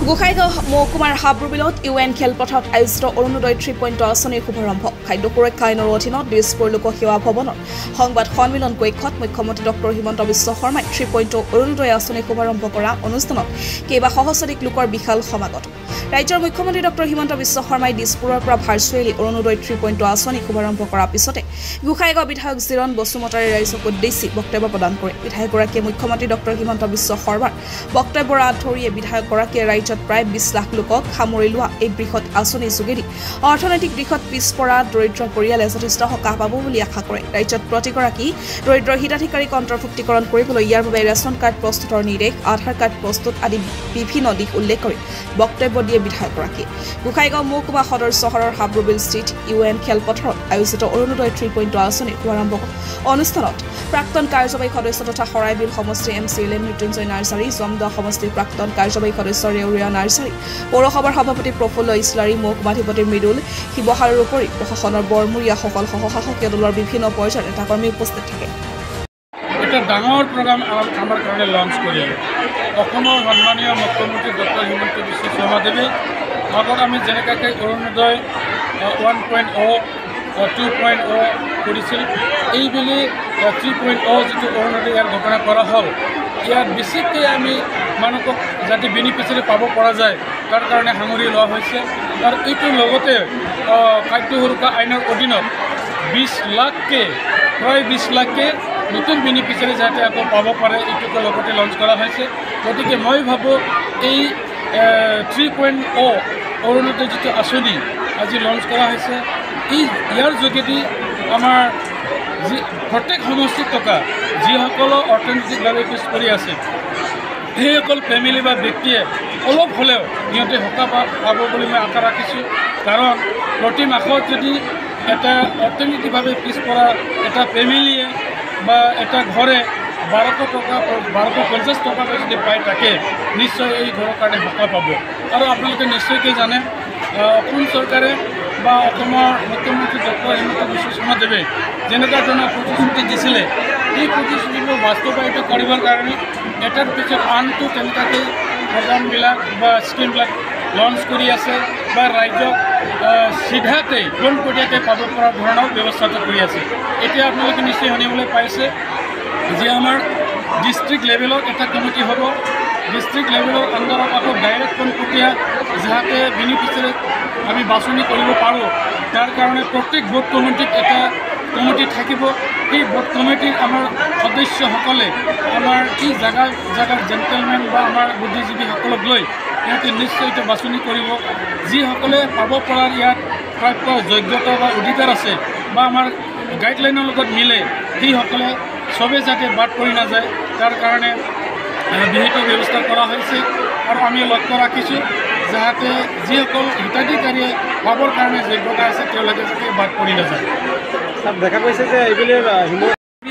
গোসাইগাঁও মহকুমাৰ হাবৰুবিলত UN খেলপথাৰত আয়োজিত অৰুণোদয় 3.0 আঁচনিৰ শুভাৰম্ভ খাদ্য সুৰক্ষা আইনৰ অধীনত দিছপুৰ লোক সেৱা ভৱনত সংবাদ সন্মিলন কক্ষত মুখ্যমন্ত্ৰী ডক্টৰ হিমন্ত বিশ্ব শৰ্মাই 3.0 অৰুণোদয় আঁচনি শুভাৰম্ভ কৰা অনুষ্ঠানত কেইবা সহস্ৰাধিক লোকৰ বিশাল সমাগত ৰাজ্যৰ মুখ্যমন্ত্ৰী ডক্টৰ হিমন্ত বিশ্ব শৰ্মাই দিছপুৰৰ পৰা ভাৰ্চুৱেলি অৰুণোদয় 3.0 আঁচনি শুভাৰম্ভ কৰাৰ পিছতে গোসাইগাঁও বিধায়ক জিৰণ বসুমতাৰী ৰাইজক উদ্দেশ্যি বক্তব্য প্ৰদান কৰে বিধায়কগৰাকীয়ে মুখ্যমন্ত্ৰী ডক্টৰ হিমন্ত বিশ্ব শৰ্মাৰ বক্তব্যৰ আধৰিয়ে বিধায়কগৰাকীয়ে ৰাজ্যত প্ৰায় 20 লাখ লোকক সামৰি লোৱা এই বৃহৎ আঁচনিৰ যোগেদি অৰ্থনৈতিক দিশত পিছপৰা দৰিদ্ৰ পৰিয়ালে যথেষ্ট সকাহ পাব বুলি আশা কৰে ৰাজ্যত প্ৰতিগৰাকী দৰিদ্ৰ হিতাধিকাৰীক অন্তৰ্ভুক্তিকৰণ কৰিবলৈ ইয়াৰ বাবে ৰেচন কাৰ্ড প্ৰস্তুতৰ নিৰ্দেশ আধাৰ কাৰ্ড প্ৰস্তুত আদি বিভিন্ন দিশ উল্লেখ কৰি বক্তব্য দিয়ে বিধায়কগৰাকীয়ে গোসাইগাঁও মহকুমা সদৰ চহৰৰ হাবৰুবিল স্থিত UN খেলপথাৰত আয়োজিত অৰুণোদয় 3.0 আঁচনিৰ শুভাৰম্ভ অনুষ্ঠানত প্ৰাক্তন কাৰ্যবাহী সদস্য তথা হৰাইবিল সমষ্টিৰ MCLA মৃত্যুঞ্জয় নাৰ্জাৰী জমদা সমষ্টিৰ প্ৰাক্তন কাৰ্যবাহী সদস্য ৰেউৰিয়া নাৰ্জাৰী পৌৰসভাৰ সভাপতি প্ৰফুল্ল ইছলাৰী মহকুমাধিপতি মৃদুল শিৱসাগৰৰ উপৰি প্ৰশাসনৰ বৰমূৰীয়াসকল সহশাসকীয় দলৰ বিভিন্ন পৰ্যায়ৰ নেতাকৰ্মী উপস্থিত থাকে এটা ডাঙৰ প্ৰগ্ৰাম আমাৰ কাৰণে লঞ্চ কৰিলে অসমৰ সন্মানীয় মুখ্যমন্ত্ৰী ডক্টৰ হিমন্ত বিশ্ব শৰ্মাদেৱে আগত আমি যেনেকৈ অৰুণোদয় 1.0 2.0 কৰিছিল এইবেলি 3.0 যিটো অৰুণোদয় ইয়াৰ ঘোষণা কৰা হ'ল ইয়াত বেছিকৈ আমি মানুহক যাতে বেনিফিচিয়াৰি পাব পৰা যায় তাৰ কাৰণে সামৰি লোৱা হৈছে আৰু এইটোৰ লগতে খাদ্য সুৰক্ষা আইনৰ অধীনত 20 লাখকে প্ৰায় 20 লাখকে নতুন বেনিফিচিয়াৰি যাতে আকৌ পাব পাৰে এইটোকে লগতে লঞ্চ কৰা হৈছে গতিকে মই ভাবোঁ এই 3.0 অৰুণোদয় যিটো আঁচনি আজি লঞ্চ কৰা হৈছে ইয়াৰ যোগেদি আমাৰ যি প্ৰত্যেক সমষ্টিত থকা যিসকলৰ অৰ্থনৈতিকভাৱে পিছ পৰি আছে সেইসকল ফেমিলি বা ব্যক্তিয়ে অলপ হ'লেও সিহঁতে সকাহ পাব বুলি মই আশা ৰাখিছোঁ কাৰণ প্ৰতি মাহত যদি এটা অৰ্থনৈতিকভাৱে পিছপৰা এটা ফেমিলিয়ে বা এটা ঘৰে 1250 টকাকৈ যদি পাই থাকে নিশ্চয় এই ঘৰৰ কাৰণে সকাহ পাব আৰু আপোনালোকে নিশ্চয়কৈ জানে অসম চৰকাৰে বা অসমৰ মুখ্যমন্ত্ৰী ডক্টৰ হিমন্ত বিশ্ব শৰ্মাদেৱে যেনেকুৱা ধৰণৰ প্ৰতিশ্ৰুতি দিছিলে এই প্ৰতিশ্ৰুতিবোৰ বাস্তৱায়িত কৰিবৰ কাৰণে এটাৰ পিছত আনটো তেনেকুৱাকৈ প্ৰগ্ৰামবিলাক বা স্কিমবিলাক লঞ্চ কৰি আছে বা ৰাজ্যক চিধাকৈ পোনপটীয়াকৈ পাব পৰা ধৰণৰ ব্যৱস্থাটো কৰি আছে এতিয়া আপোনালোকে নিশ্চয় শুনিবলৈ পাইছে যে আমাৰ ডিষ্ট্ৰিক্ট লেভেলত এটা কমিটি হ'ব ডিষ্ট্ৰিক্ট লেভেলৰ আণ্ডাৰত আকৌ ডাইৰেক্ট পোনপটীয়া যাতে বেনিফিচিয়াৰি আমি বাছনি কৰিব পাৰোঁ তাৰ কাৰণে প্ৰত্যেক ভোট কমিটিত এটা কমিটি থাকিব এই ভোট কমিটিৰ আমাৰ সদস্যসকলে আমাৰ কি জাগাৰ জেণ্টেলমেন বা আমাৰ বুদ্ধিজীৱীসকলক লৈ সিহঁতে নিশ্চয় এইটো বাছনি কৰিব যিসকলে পাব পৰাৰ ইয়াত প্ৰাপ্য যোগ্যতা বা অধিকাৰ আছে বা আমাৰ গাইডলাইনৰ লগত মিলে সেইসকলে চবে যাতে বাদ পৰি নাযায় তাৰ কাৰণে বিহিত ব্যৱস্থা কৰা হৈছে আৰু আমি লক্ষ্য ৰাখিছোঁ যাতে যিসকল হিতাধিকাৰীয়ে পাবৰ কাৰণে যোগ্যতা আছে তেওঁলোকে যাতে বাদ পৰি নাযায় দেখা গৈছে যে এইবিলাক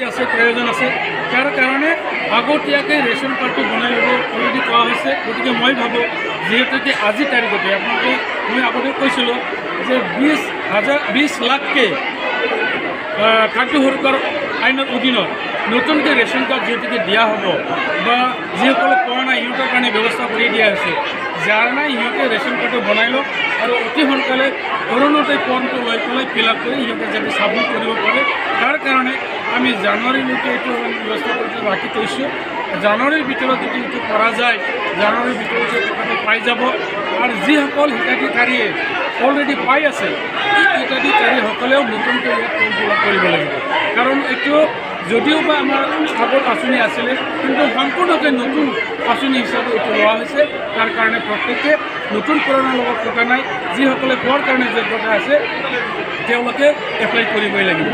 আছে প্ৰয়োজন আছে তাৰ কাৰণে আগতীয়াকৈ ৰেচন কাৰ্ডটো বনাই ল'ব অলৰেডি কোৱা হৈছে গতিকে মই ভাবোঁ যিহেতুকে আজি তাৰিখতে আপোনালোকে মই আগতে কৈছিলোঁ যে 20 লাখকৈ খাদ্য সুৰক্ষাৰ আইনৰ অধীনত নতুনকৈ ৰেচন কাৰ্ড যিহেতুকে দিয়া হ'ব বা যিসকলে পোৱা নাই সিহঁতৰ কাৰণে ব্যৱস্থা কৰি দিয়া হৈছে যাৰ নাই সিহঁতে ৰেচন কাৰ্ডটো বনাই লওক আৰু অতি সোনকালে অৰুণোদয় ফৰ্মটো লৈ পেলাই ফিল আপ কৰি সিহঁতে যাতে ছাবমিট কৰিব পাৰে তাৰ কাৰণে আমি জানুৱাৰীলৈকে এইটো ব্যৱস্থা কৰি ৰাখি থৈছোঁ জানুৱাৰীৰ ভিতৰত যদি এইটো কৰা যায় জানুৱাৰীৰ ভিতৰত টকাটো পাই যাব আৰু যিসকল হিতাধিকাৰীয়ে অলৰেডি পাই আছে এই হিতাধিকাৰীসকলেও নতুনকৈ ইয়াত ফৰ্ম ফিল আপ কৰিব লাগিব কাৰণ এইটো যদিও বা আমাৰ আগত আঁচনি আছিলে কিন্তু সম্পূৰ্ণকৈ নতুন আঁচনি হিচাপে এইটো লোৱা হৈছে তাৰ কাৰণে প্ৰত্যেকে নতুন পুৰণাৰ লগত কথা নাই যিসকলে পোৱাৰ কাৰণে যোগ্যতা আছে তেওঁলোকে এপ্লাই কৰিবই লাগিব